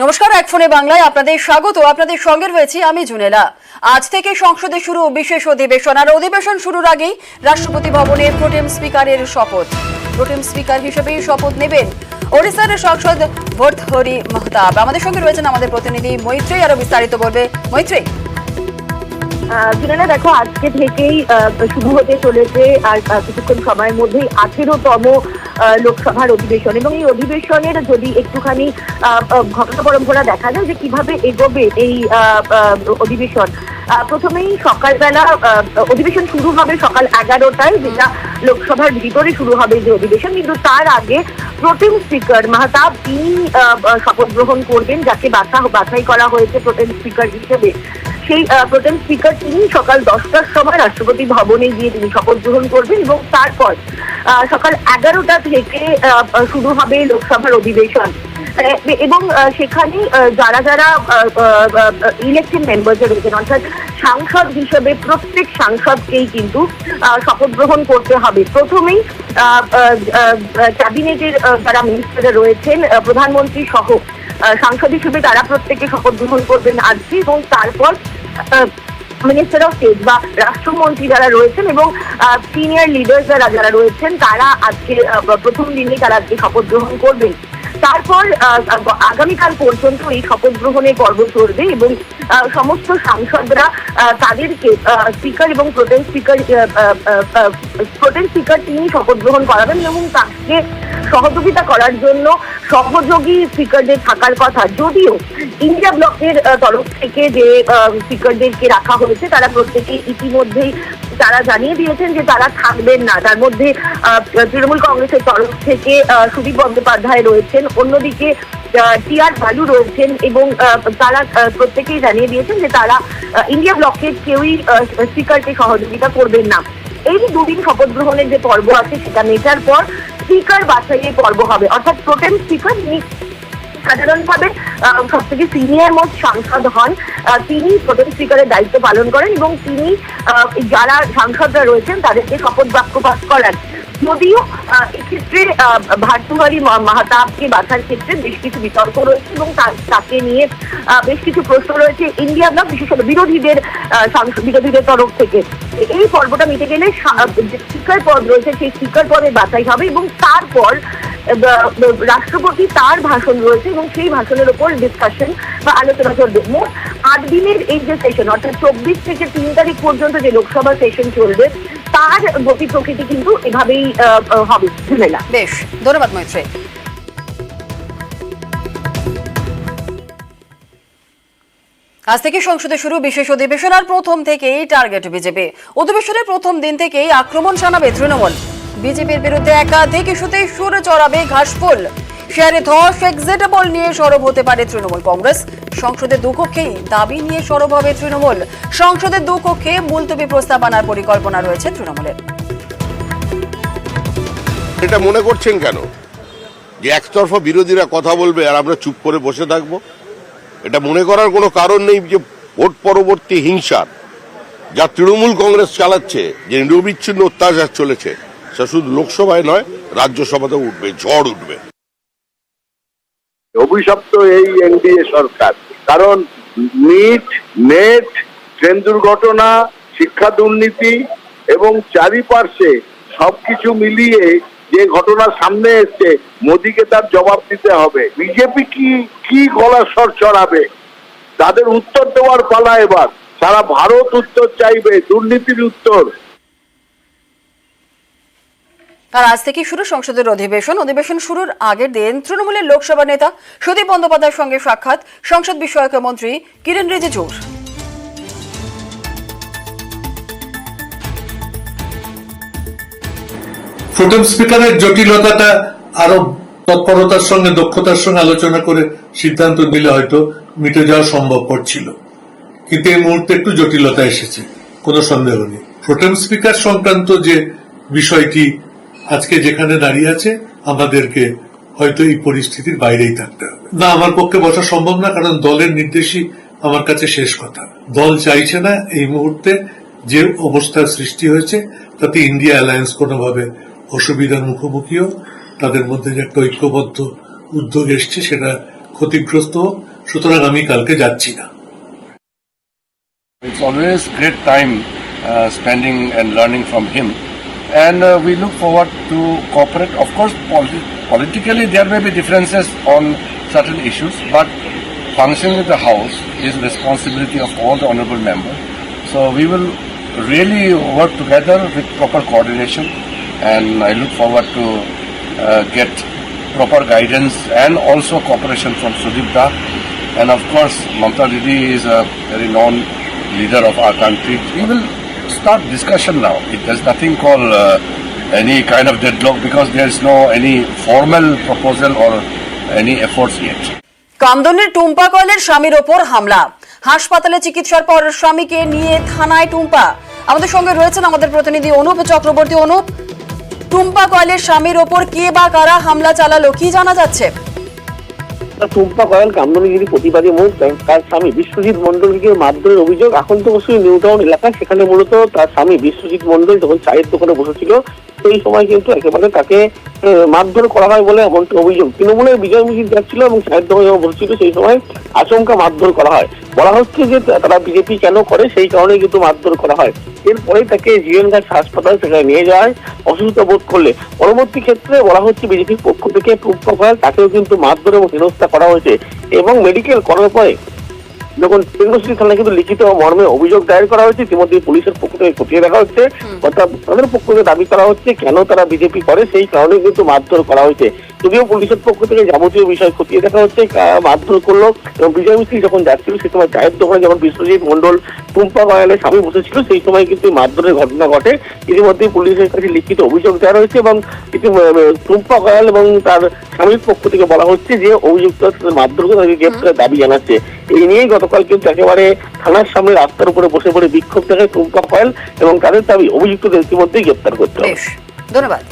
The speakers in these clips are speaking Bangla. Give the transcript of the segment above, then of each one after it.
নমস্কার, এক ফোনে বাংলায় আপনাদের স্বাগত। আপনাদের সঙ্গে রয়েছি আমি জুনেলা। আজ থেকে সংসদে শুরু বিশেষ অধিবেশন। আর অধিবেশন শুরুর আগেই রাষ্ট্রপতি ভবনে প্রোটেম স্পিকারের শপথ। প্রোটেম স্পিকার হিসেবে শপথ নেবেন ওড়িশার সাংসদ ভর্তৃহরি মাহতাব। আমাদের সঙ্গে রয়েছেন আমাদের প্রতিনিধি মৈত্রেয়ী, আরো বিস্তারিত বলবে মৈত্রেয়ী। জুনেলা, দেখো, আজকে থেকেই শুরু হতে চলেছে আর কিছুক্ষণ সময়ের মধ্যেই 18তম লোকসভার অধিবেশন। এবং এই অধিবেশনের যদি একটুখানি ঘটনা পরম্পরা দেখা যায় যে কিভাবে এগোবে এই অধিবেশন। প্রথমেই সকালবেলা অধিবেশন শুরু হবে সকাল 11টায়, যেটা লোকসভার ভিতরে শুরু হবে যে অধিবেশন। কিন্তু তার আগে প্রোটেম স্পিকার মাহতাব তিনি শপথ গ্রহণ করবেন, যাকে বাছাই করা হয়েছে প্রোটেম স্পিকার হিসেবে। সেই প্রোটেম স্পিকার তিনি সকাল 10টার সময় রাষ্ট্রপতি ভবনে গিয়ে তিনি শপথ গ্রহণ করবেন এবং তারপর সকাল 11টা থেকে শুরু হবে লোকসভার অধিবেশন। এবং সেখানে যারা যারা ইলেকটেড মেম্বার্স রয়েছেন, অর্থাৎ সাংসদ হিসেবে প্রত্যেক সাংসদকেই কিন্তু শপথ গ্রহণ করতে হবে। প্রথমেই ক্যাবিনেটের যারা মিনিস্টাররা রয়েছেন, প্রধানমন্ত্রী সহ সাংসদ হিসেবে তারা প্রত্যেকে শপথ গ্রহণ করবেন আজকে। এবং তারপর মিনিস্টার অফ স্টেট বা রাষ্ট্রমন্ত্রী যারা রয়েছেন এবং সিনিয়র লিডার্স যারা রয়েছেন, তারা আজকে প্রথম দিনেই তারা আজকে শপথ গ্রহণ করবেন। তারপর আগামীকাল পর্যন্ত এই শপথ গ্রহণের পর্ব চলবে এবং সমস্ত সাংসদরা তাদেরকে স্পিকার এবং প্রোটেম স্পিকার তিনি শপথ গ্রহণ করাবেন এবং তাকে সহযোগিতা করার জন্য সহযোগী স্পিকারদের থাকার কথা। যদিও ইন্ডিয়া ব্লকের তরফ থেকে যে স্পিকারদেরকে রাখা হয়েছে তারা প্রত্যেকে ইতিমধ্যেই তারা জানিয়ে দিয়েছেন যে তারা থাকবেন না। তার মধ্যে তৃণমূল কংগ্রেসের তরফ থেকে সুদীপ বন্দ্যোপাধ্যায় রয়েছেন, অন্যদিকে টি.আর. বালু রয়েছেন এবং তারা প্রত্যেকেই জানিয়ে দিয়েছেন যে তারা ইন্ডিয়া ব্লকের কেউই স্পিকারকে সহযোগিতা করবেন না। এই দুদিন শপথ গ্রহণের যে পর্ব আছে সেটা মেটার পর স্পিকার বাছাইয়ের পর্ব হবে, অর্থাৎ প্রোটেম স্পিকার সাধারণভাবে সব থেকে সিনিয়র মোস্ট সাংসদ হন, তিনি প্রোটেম স্পিকারের দায়িত্ব পালন করেন এবং তিনি যারা সাংসদরা রয়েছেন তাদেরকে শপথ বাক্য পাঠ করান। যদিও এক্ষেত্রে ভর্তৃহরি মাহতাবকে বাছার ক্ষেত্রে বেশ কিছু বিতর্ক রয়েছে এবং তাকে নিয়ে বেশ কিছু প্রশ্ন রয়েছে ইন্ডিয়া ব্লক, বিশেষত বিরোধীদের তরফ থেকে। এই পর্বটা মিটে গেলে যে স্পিকার পদ রয়েছে সেই স্পিকার পদে বাছাই হবে এবং তারপর রাষ্ট্রপতি তার ভাষণ রয়েছে এবং সেই ভাষণের উপর ডিসকাশন বা আলোচনা চলবে। মোট 8 দিনের এই যে সেশন, অর্থাৎ 24 থেকে 3 তারিখ পর্যন্ত যে লোকসভা সেশন চলবে, তার গতি প্রকৃতি কিন্তু এভাবেই হবে। ঝুমেলা, বেশ, ধন্যবাদ মৈত্রেয়ী। আজ থেকে সংসদে শুরু বিশেষ অধিবেশন। আর প্রথম থেকেই টার্গেট বিজেপি। অধিবেশনের প্রথম দিন থেকেই আক্রমণ শানাবে তৃণমূল। বিজেপির বিরুদ্ধে একাধিক ইস্যুতে সুর চড়াবে ঘাসফুল। শেয়ারে ধস, এক্সিট পোল নিয়ে সরব হতে পারে তৃণমূল কংগ্রেস। সংসদের দুকক্ষেই দাবি নিয়ে সরব হবে তৃণমূল। সংসদের দুকক্ষে মুলতবি প্রস্তাব আনার পরিকল্পনা রয়েছে তৃণমূলের। এটা মনে করছেন কেন যে একতরফা বিরোধীরা কথা বলবে আর আমরা চুপ করে বসে থাকবো? এটা মনে করার কোনো কারণ নেই যে ভোট পরবর্তী হিংসার যা তৃণমূল কংগ্রেস চালাচ্ছে, যে নিরবিচ্ছিন্ন অত্যাচার চলেছে, সে শুধু লোকসভায় নয় রাজ্যসভাতেও উঠবে, ঝড় উঠবে। অভিশপ্ত এই এনডিএ সরকার, কারণ নেট, ট্রেন দুর্ঘটনা, শিক্ষা দুর্নীতি এবং চারিপার্শ্বে সবকিছু মিলিয়ে যে ঘটনা সামনে এসছে, মোদিকে তার জবাব দিতে হবে। বিজেপি কি গলার স্বর চড়াবে? তাদের উত্তর দেওয়ার পালা এবার। সারা ভারত উত্তর চাইবে, দুর্নীতির উত্তর। আর আজ থেকে শুরু সংসদের অধিবেশন শুরুর আগের দিন তৃণমূলের লোকসভা নেতা সুদীপ বন্দ্যোপাধ্যায়ের সঙ্গে সাক্ষাৎ সংসদ বিষয়ক মন্ত্রী কিরেন রিজিজুর। প্রোটেম স্পিকারের জটিলতাটা আরো তৎপরতার সঙ্গে, দক্ষতার সঙ্গে আলোচনা করে সিদ্ধান্ত নিলে হয়তো মিটে যাওয়া সম্ভবপর ছিল, কিন্তু এই মুহূর্তে একটু জটিলতা এসেছে, কোনো সন্দেহ নেই। প্রোটেম স্পিকার সংক্রান্ত যে বিষয়টি আজকে যেখানে দাঁড়িয়ে আছে, আমাদেরকে হয়তো এই পরিস্থিতির বাইরেই থাকতে হবে। না, আমার পক্ষে বসা সম্ভব না, কারণ দলের নির্দেশই আমার কাছে শেষ কথা। দল চাইছে না এই মুহূর্তে যে অবস্থার সৃষ্টি হয়েছে তাতে ইন্ডিয়া অ্যালায়েন্স কোনোভাবে অসুবিধার মুখোমুখিও। তাদের মধ্যে যে একটা ঐক্যবদ্ধ উদ্যোগ এসছে সেটা ক্ষতিগ্রস্ত হোক, সুতরাং আমি কালকে যাচ্ছি না। It's always great time spending and learning from him, and we look forward to cooperate. Of course, politically there may be differences on certain issues, but functioning of the House is responsibility of all the honourable members. So we will really work together with proper coordination, and I look forward to get proper guidance and also cooperation from Sudip Da. And of course, Mamta Didi is a very known leader of our country. We will start discussion now. There's nothing called any kind of deadlock because there is no any formal proposal or any efforts yet. কামদুনির Tumpa কয়েলের স্বামীর ওপর হামলা, হাসপাতালে চিকিৎসার পর স্বামীকে নিয়ে থানায় টুম্পা। আমাদের সঙ্গে রয়েছেন আমাদের প্রতিনিধি অনুপ চক্রবর্তী। অনুপ, টুম্পা কয়েলের স্বামীর ওপর কে বা কারা হামলা চালালো, কি জানা যাচ্ছে? টুম্পা কয়েল কামদুনিগিরি প্রতিবাদী মুখ, তার স্বামী বিশ্বজিৎ মন্ডলকে মারধরের অভিযোগ। এখন তো অবশ্যই নিউ টাউন এলাকা, সেখানে মূলত তার স্বামী বিশ্বজিৎ মন্ডল যখন চায়ের দোকানে বসেছিল সেই সময় কিন্তু একেবারে তাকে মারধর করা হয় বলে এমনটি অভিযোগ। তৃণমূলের বিজয় মিছিল যাচ্ছিল এবং চায়ের দোকানে যখন বসেছিল সেই সময় আচমকা মারধর করা হয়। বলা হচ্ছে যে তারা বিজেপি কেন করে সেই কারণে কিন্তু মারধর করা হয়। এরপরে তাকে জিএনঘাট হাসপাতাল সেখানে নিয়ে যায় অসুস্থ বোধ করলে। পরবর্তী ক্ষেত্রে বলা হচ্ছে বিজেপির পক্ষ থেকে টুম্পা কয়েল তাকেও কিন্তু মারধর এবং হেনস্থা করা হয়েছে এবং মেডিকেল করার পরে যখন টেকনোসিটি থানায় কিন্তু লিখিত মর্মে অভিযোগ দায়ের করা হয়েছে, ইতিমধ্যে পুলিশের পক্ষ থেকে খতিয়ে দেখা হচ্ছে, অর্থাৎ তাদের পক্ষ থেকে দাবি করা হচ্ছে কেন তারা বিজেপি করে সেই কারণে কিন্তু মারধর করা হয়েছে। যদিও পুলিশের পক্ষ থেকে যাবতীয় বিষয় খতিয়ে দেখা হচ্ছে মারধর করলো এবং বিজয় মিছিল যখন যাচ্ছিল সেই সময় চায়ের দোকানে যখন বিশ্বজিৎ মন্ডল টুম্পা কয়েলের স্বামী বসেছিল সেই সময় কিন্তু মারধরের ঘটনা ঘটে। ইতিমধ্যে পুলিশের কাছে লিখিত অভিযোগ দেওয়া রয়েছে এবং টুম্পা কয়েল এবং তার স্বামীর পক্ষ থেকে বলা হচ্ছে যে অভিযুক্ত মারধর করে তাকে গ্রেপ্তারের দাবি জানাচ্ছে। এই নিয়েই গতকাল কিন্তু একেবারে থানার সামনে রাস্তার উপরে বসে পড়ে বিক্ষোভ দেখায় টুম্পা কয়েল এবং তাদের দাবি অভিযুক্তদের ইতিমধ্যেই গ্রেপ্তার করতে হবে। ধন্যবাদ।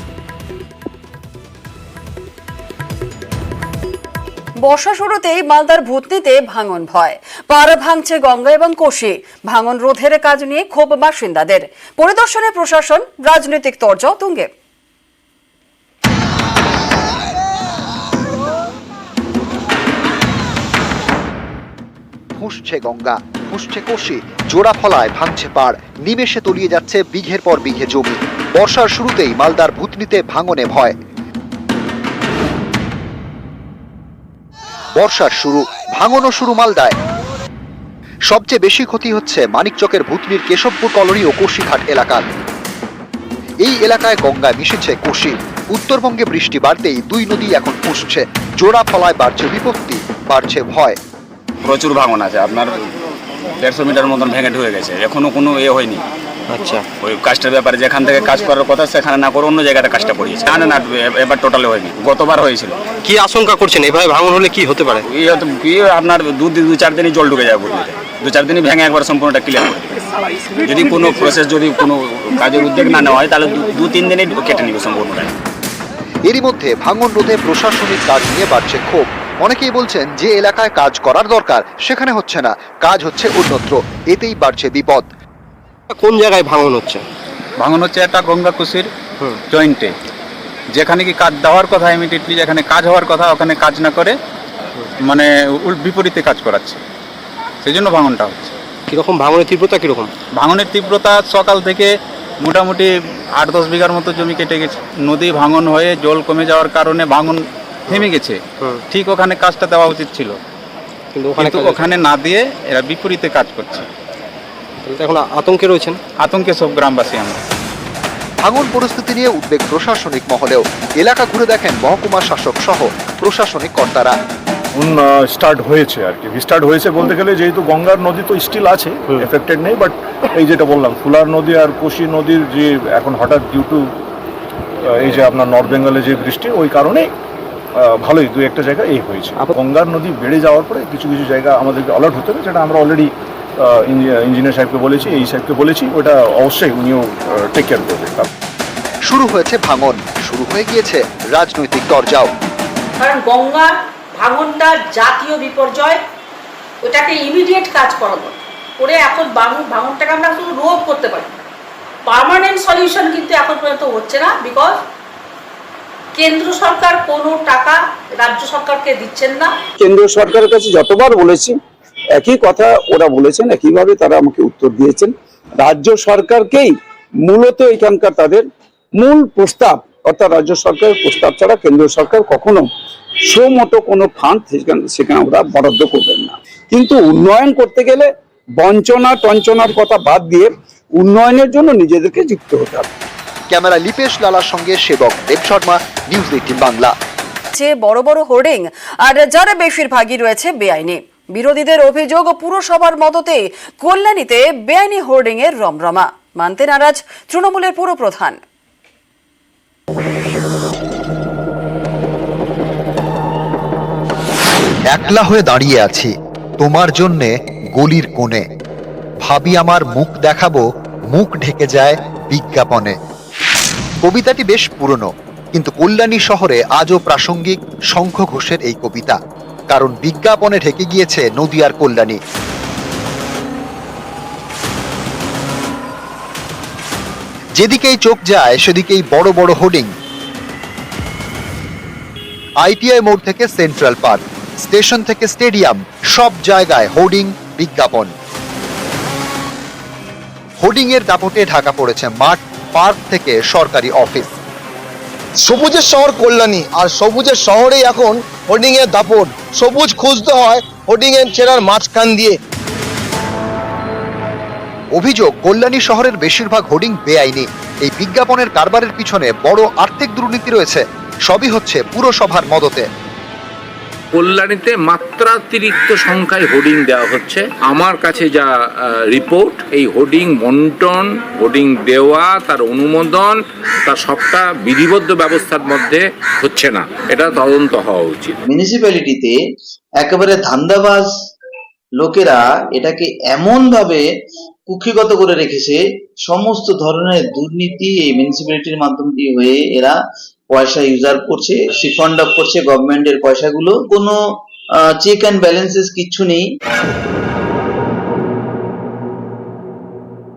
বর্ষা শুরুতেই মালদার ভূতনিতে ভাঙন ভয়, পাড় ভাঙছে গঙ্গা এবং কোশি। ভাঙন রোধের কাজ নিয়ে ক্ষোভ বাসিন্দাদের, পরিদর্শনে প্রশাসন, রাজনৈতিক তরজা তুঙ্গে। ফুঁসছে গঙ্গা, ফুঁসছে কোশি, জোড়া ফলায় ভাঙছে পাড়, নিমেষে তলিয়ে যাচ্ছে বিঘের পর বিঘে জমি। বর্ষার শুরুতেই মালদার ভূতনিতে ভাঙনে ভয়। বর্ষার শুরু, ভাঙনও শুরু মালদায়। সবচেয়ে বেশি ক্ষতি হচ্ছে মানিকচকের ভূতনির কেশবপুর কলোনি ও কোশিঘাট এলাকার। এই এলাকায় গঙ্গায় মিশেছে কোশি। উত্তরবঙ্গে বৃষ্টি বাড়তেই দুই নদী এখন ফুঁসছে, জোড়া ফলায় বাড়ছে বিপত্তি, বাড়ছে ভয়। প্রচুর ভাঙন আছে, আপনার 150 মিটার মতন ভেঙে ঢুকে গেছে, এখনো কোনো হয়নি। আচ্ছা, ওই কাজটার ব্যাপারে যেখান থেকে কাজ করার কথা সেখানে না করে অন্য জায়গাতে কাজটা পড়িয়েছে। না এবার টোটালে হয়নি, গতবার হয়েছিল। কি আশঙ্কা করছেন এভাবে ভাঙন হলে কি হতে পারে? আপনার 2-4 দিনই জল ঢুকে যাবে, 2-4 দিনই ভেঙে একবার সম্পূর্ণটা ক্লিয়ার করে দেবে। যদি কোনো প্রসেস, যদি কোনো কাজের উদ্যোগ না নেওয়া হয় তাহলে 2-3 দিনেই কেটে নিবে সম্পূর্ণটা। এরই মধ্যে ভাঙন রোধে প্রশাসনিক কাজ নিয়ে বাড়ছে ক্ষোভ। অনেকেই বলছেন যে এলাকায় কাজ করার দরকার সেখানে হচ্ছে না, কাজ হচ্ছে অন্যত্র, এতেই বাড়ছে বিপদ। কোন জায়গায় ভাঙন হচ্ছে? ভাঙন হচ্ছে একটা গঙ্গা কোশির জয়েন্টে, যেখানে কি কাজ দেওয়ার কথা ইমিডিয়েটলি, যেখানে কাজ হওয়ার কথা ওখানে কাজ না করে মানে বিপরীতে কাজ করাচ্ছে, সেই জন্য ভাঙনটা হচ্ছে। কিরকম ভাঙনের তীব্রতা কিরকম? ভাঙনের তীব্রতা সকাল থেকে মোটামুটি 8-10 বিঘার মতো জমি কেটে গেছে। নদী ভাঙন হয়ে জল কমে যাওয়ার কারণে ভাঙন থেমে গেছে। ঠিক ওখানে কাজটা দেওয়া উচিত ছিল, কিন্তু ওখানে না দিয়ে এরা বিপরীতে কাজ করছে। এখন আতঙ্কে রয়েছেন? আতঙ্কে সব গ্রামবাসী আমরা। ভাঙন পরিস্থিতি নিয়ে উদ্বেগ প্রশাসনিক মহলেও। এলাকা ঘুরে দেখেন মহকুমা শাসক সহ প্রশাসনিক কর্তারা। স্টার্ট হয়েছে আর কি, স্টার্ট হয়েছে বলতে গেলে, যেহেতু গঙ্গার নদী তো স্টিল আছে, এফেক্টেড নেই, বাট এই যেটা বললাম ফুলার নদী আর কোশি নদীর যে এখন হঠাৎ ডিউ টু এই যে আপনার নর্থ বেঙ্গলে যে বৃষ্টি, ওই কারণে ভালোই 2-1টা জায়গায় এই হয়েছে। গঙ্গার নদী বেড়ে যাওয়ার পরে কিছু কিছু জায়গা আমাদেরকে অ্যালার্ট হতে হবে, যেটা আমরা অলরেডি ইঞ্জিনিয়ার সাহেবকে বলেছি, এই সাহেবকে বলেছি, ওটা অবশ্যই উনিও টেক কেয়ার করবে। শুরু হয়েছে ভাঙন, শুরু হয়ে গিয়েছে রাজনৈতিক দরজাও। কারণ গঙ্গা ভাঙনটা জাতীয় বিপর্যয়, ওটাকে ইমিডিয়েট কাজ করাবো করে এখন ভাঙনটাকে আমরা শুধু রোধ করতে পারি, পার্মানেন্ট সলিউশন কিন্তু এখন পর্যন্ত হচ্ছে না। বিকজ কেন্দ্র সরকার কোনো টাকা রাজ্য সরকারকে দিচ্ছেন না। কেন্দ্রীয় সরকারের কাছে যতবার বলেছি একই কথা ওরা বলেছেন, একইভাবে তারা আমাকে উত্তর দিয়েছেন। রাজ্য সরকারকেই মূলত এখানকার তাদের মূল প্রস্তাব, অর্থাৎ রাজ্য সরকারের প্রস্তাব ছাড়া কেন্দ্রীয় সরকার কখনো মতো কোনো ফান্ড সেখানে ওরা বরাদ্দ করবেন না। কিন্তু উন্নয়ন করতে গেলে বঞ্চনা টঞ্চনার কথা বাদ দিয়ে উন্নয়নের জন্য নিজেদেরকে যুক্ত হতে হবে। ক্যামেরা লিপেশ লালার সঙ্গে সেবক দেব শর্মা, নিউজ 18 বাংলা। বড় বড় হোর্ডিং আর যারা বেশিরভাগই রয়েছে বেআইনি। বিরোধীদের অভিযোগ পুরসভার মদতে কল্যাণীতে বেআইনি হোর্ডিং এর রমরমা। মানতে নারাজ তৃণমূলের পুরপ্রধান। একলা হয়ে দাঁড়িয়ে আছি তোমার জন্যে গলির কোণে, ভাবি আমার মুখ দেখাবো, মুখ ঢেকে যায় বিজ্ঞাপনে। কবিতাটি বেশ পুরনো, কিন্তু কল্যাণী শহরে আজও প্রাসঙ্গিক শঙ্খ ঘোষের এই কবিতা, কারণ বিজ্ঞাপনে ঢেকে গিয়েছে নদিয়ার কল্যাণী। যেদিকেই চোখ যায় সেদিকেই বড় বড় হোর্ডিং। আইটিআই মোড় থেকে সেন্ট্রাল পার্ক, স্টেশন থেকে স্টেডিয়াম, সব জায়গায় হোর্ডিং, বিজ্ঞাপন। হোর্ডিং এর দাপটে ঢাকা পড়েছে মাঠ, পার্ক থেকে সরকারি অফিস। সবুজের শহর কল্যাণী, আর সবুজের শহরেই এখন হোর্ডিং এর দাপট। সবুজ খুঁজতে হয় হোর্ডিং এর চেরার মাঝখান দিয়ে। অভিযোগ, কল্যাণী শহরের বেশিরভাগ হোর্ডিং বেআইনি। এই বিজ্ঞাপনের কারবারের পিছনে বড় আর্থিক দুর্নীতি রয়েছে। সবই হচ্ছে পুরসভার মদতে। কল্যাণীতে মাত্রাতিরিক্ত সংখ্যায় হোর্ডিং দেওয়া হচ্ছে। আমার কাছে যা রিপোর্ট, এই হোর্ডিং বন্টন, হোর্ডিং দেওয়া, তার অনুমোদন, তার সবটা বিধিবদ্ধ ব্যবস্থার মধ্যে হচ্ছে না। এটা তদন্ত হওয়া উচিত। মিউনিসিপ্যালিটিতে একেবারে ধান্দাবাজ লোকেরা এটাকে এমন ভাবে কুক্ষিগত করে রেখেছে, সমস্ত ধরনের দুর্নীতি এই মিউনিসিপ্যালিটির মাধ্যম দিয়ে হয়ে এরা পয়সা ইউজার করছে, সিফন্ড আপ করছে গভর্নমেন্টের পয়সাগুলো। কোনো চেক অ্যান্ড ব্যালেন্সেস কিচ্ছু নেই।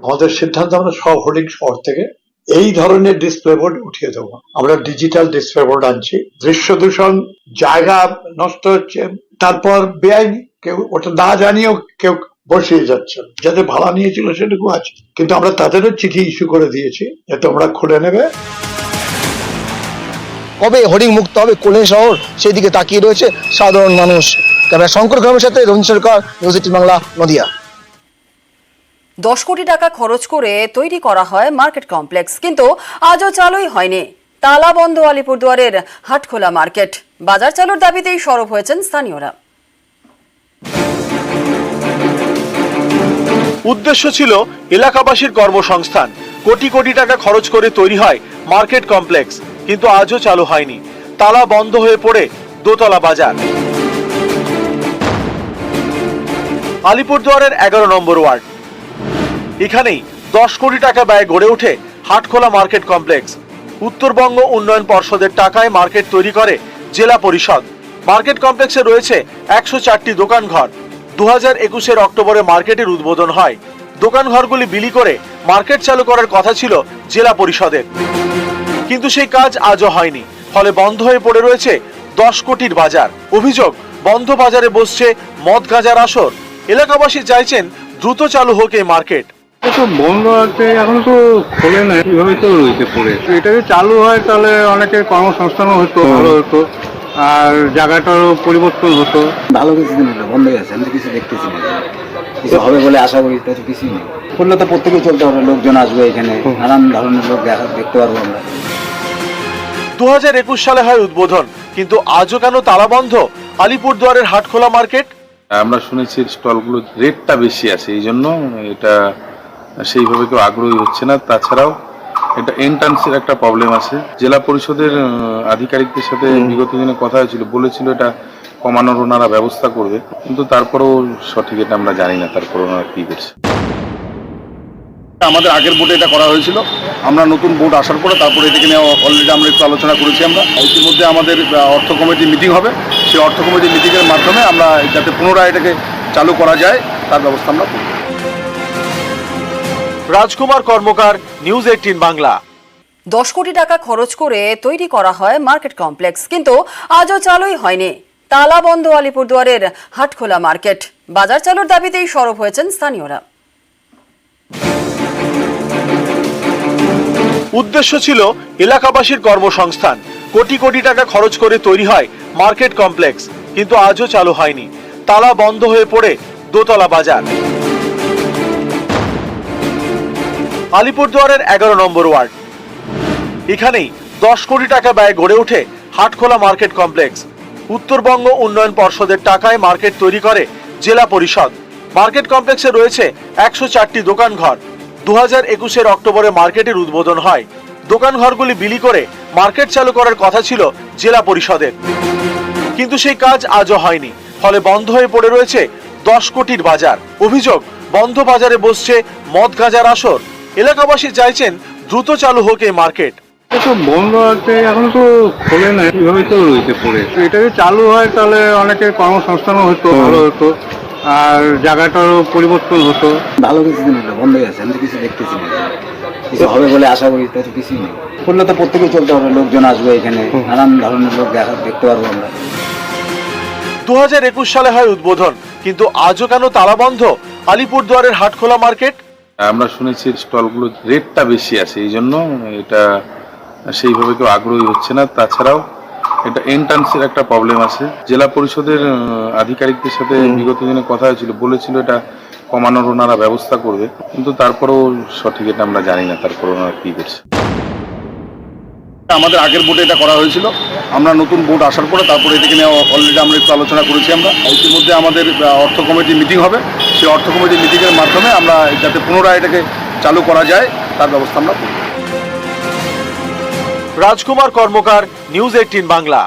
আমাদের সিদ্ধান্ত, আমরা সব হোর্ডিং শহর থেকে এই ধরনের ডিসপ্লে বোর্ড উঠিয়ে দেবো। আমরা ডিজিটাল ডিসপ্লে বোর্ড আনছি। দৃশ্য দূষণ, জায়গা নষ্ট হচ্ছে, তারপর বেআইনি কেউ ওটা না জানিয়েও কেউ বসিয়ে যাচ্ছে, যাদের ভাড়া নিয়েছিল সেটুকু আছে। কিন্তু আমরা তাদেরও চিঠি ইস্যু করে দিয়েছি যে তোমরা খুলে নেবে। কবে হোর্ডিং মুক্ত হবে কল্যাণী শহর, সেই দিকে তাকিয়ে রয়েছে সাধারণ মানুষ। ক্যামেরা শঙ্কর গ্রামের সাথে রবীন্দ্র সরকার, নিউজ 18 বাংলা, নদিয়া। 10 কোটি টাকা খরচ করে তৈরি করা হয় মার্কেট কমপ্লেক্স, কিন্তু আজও চালুই হয়নি। তালা বন্ধ আলিপুরদুয়ারের হাটখোলা মার্কেট। বাজার চালুর দাবিতেই সরব হয়েছেন স্থানীয়রা। উদ্দেশ্য ছিল এলাকাবাসীর কর্মসংস্থান। কোটি কোটি টাকা খরচ করে তৈরি হয় মার্কেট কমপ্লেক্স, কিন্তু আজও চালু হয়নি। তালা বন্ধ হয়ে পড়ে দোতলা বাজার। আলিপুরদুয়ারের 11 নম্বর ওয়ার্ড, এখানেই 10 কোটি টাকা ব্যয় গড়ে ওঠে হাটখোলা মার্কেট কমপ্লেক্স। উত্তরবঙ্গ উন্নয়ন পর্ষদের টাকায় মার্কেট তৈরি করে জেলা পরিষদ। মার্কেট কমপ্লেক্সে রয়েছে 104টি দোকানঘর। 2021 অক্টোবরে মার্কেটের উদ্বোধন হয়। দোকানঘরগুলি বিলি করে মার্কেট চালু করার কথা ছিল জেলা পরিষদের, কিন্তু সেই কাজ আজও হয়নি। ফলে বন্ধ হয়ে পড়ে রয়েছে 10 কোটির বাজার। অভিযোগ, বন্ধ বাজারে বসছে মদ গাঁজার আসর। এলাকাবাসী চাইছেন দ্রুত চালু হোক এই মার্কেট। বন্ধ আছে, এখন তো খোলে না, এইভাবে তো রয়েছে পড়ে। এটা যদি চালু হয় তাহলে অনেকের কর্মসংস্থানও হতো, ভালো হতো, আর জায়গাটারও পরিবর্তন হতো। ভালো কিছুদিন হলো বন্ধ হয়ে গেছে, আমি তো কিছু দেখতেছি না, কিছু হবে বলে আশা করি, তো কিছুই নেই। করলে তো প্রত্যেকেই চলতে হবে, লোকজন আসবে এখানে, নানান ধরনের লোক দেখতে পারবো আমরা। 2021 সালে হয় উদ্বোধন, কিন্তু আজও কেন তালা বন্ধ আলিপুরদুয়ারের হাটখোলা মার্কেট? আমরা শুনেছি স্টলগুলোর রেটটা বেশি আছে, এই জন্য এটা সেইভাবে কেউ আগ্রহী হচ্ছে না। তাছাড়াও এটা এন্ট্রান্সের একটা প্রবলেম আছে। জেলা পরিষদের আধিকারিকদের সাথে বিগত দিনে কথা হয়েছিল, বলেছিল এটা কমানোর ওনারা ব্যবস্থা করবে, কিন্তু তারপরেও সঠিক এটা আমরা জানি না তারপর ওনারা কি করছে। আমাদের আগের বোর্ডে এটা করা হয়েছিল, আমরা নতুন বোর্ড আসার পরে তারপরে এটাকে নিয়ে অলরেডি আমরা একটু আলোচনা করেছি। আমরা ইতিমধ্যে আমাদের অর্থ কমিটি মিটিং হবে, সেই অর্থ কমিটি মিটিংয়ের মাধ্যমে আমরা যাতে পুনরায় এটাকে চালু করা যায় তার ব্যবস্থা আমরা করব। রাজকুমার কর্মকার, নিউজ 18 বাংলা। 10 কোটি টাকা খরচ করে তৈরি করা হয় মার্কেট কমপ্লেক্স, কিন্তু আজও চালুই হয়নি। তালা বন্ধ আলিপুরদুয়ারের হাটখোলা মার্কেট। বাজার চালুর দাবিতেই সরব হয়েছেন স্থানীয়রা। উদ্দেশ্য ছিল এলাকাবাসীর কর্মসংস্থান। কোটি কোটি টাকা খরচ করে তৈরি হয় মার্কেট কমপ্লেক্স, কিন্তু আজও চালু হয়নি। তালা বন্ধ হয়ে পড়ে দোতলা বাজার। আলিপুরদুয়ারের 11 নম্বর ওয়ার্ড, এখানেই 10 কোটি টাকা ব্যয়ে গড়ে ওঠে হাটখোলা মার্কেট কমপ্লেক্স। উত্তরবঙ্গ উন্নয়ন পর্ষদের টাকায় মার্কেট তৈরি করে জেলা পরিষদ। মার্কেট কমপ্লেক্সে রয়েছে 104টি দোকানঘর। 2021 অক্টোবরে মার্কেটের উদ্বোধন হয়। দোকানঘরগুলি বিলি করে মার্কেট চালু করার কথা ছিল জেলা পরিষদের, কিন্তু সেই কাজ আজও হয়নি। ফলে বন্ধ হয়ে পড়ে রয়েছে 10 কোটির বাজার। অভিযোগ, বন্ধ বাজারে বসছে মদ গাঁজার আসর। এলাকাবাসী চাইছেন দ্রুত চালু হোক এই মার্কেট। বন্ধ আছে, এখন তো খোলে না, এইভাবে তো রয়েছে পড়ে। এটা যদি চালু হয় তাহলে অনেকের কর্মসংস্থানও হতো, ভালো হতো, আর জায়গাটারও পরিবর্তন হতো। ভালো কিছুদিন হলো, বন্ধ হয়ে গেছে, আমি কিছু দেখতেছি না, কিছু হবে বলে আশা করি, তো কিছুই নেই। খুললে তো প্রত্যেকেই চলতে হবে, লোকজন আসবে এখানে, নানান ধরনের লোক দেখতে পারবো আমরা। 2021 সালে হয় উদ্বোধন, কিন্তু আজও কেন তালা বন্ধ আলিপুরদুয়ারের হাটখোলা মার্কেট? আমরা শুনেছি স্টলগুলোর রেটটা বেশি আছে, এই জন্য এটা সেইভাবে কেউ আগ্রহী হচ্ছে না। তাছাড়াও এটা এন্ট্রান্সের একটা প্রবলেম আছে। জেলা পরিষদের আধিকারিকদের সাথে বিগত দিনে কথা হয়েছিল, বলেছিল এটা কমানোর ওনারা ব্যবস্থা করবে, কিন্তু তারপরেও সঠিক এটা আমরা জানি না তারপর ওনারা কি করছে। আমাদের আগের বোর্ডে এটা করা হয়েছিল, আমরা নতুন বোর্ড আসার পরে তারপরে এটাকে নিয়ে অলরেডি আমরা একটু আলোচনা করেছি। আমরা ইতিমধ্যে আমাদের অর্থ কমিটি মিটিং হবে, সেই অর্থ কমিটি মিটিংয়ের মাধ্যমে আমরা যাতে পুনরায় এটাকে চালু করা যায় তার ব্যবস্থা আমরা করব। রাজকুমার কর্মকার, নিউজ 18 বাংলা।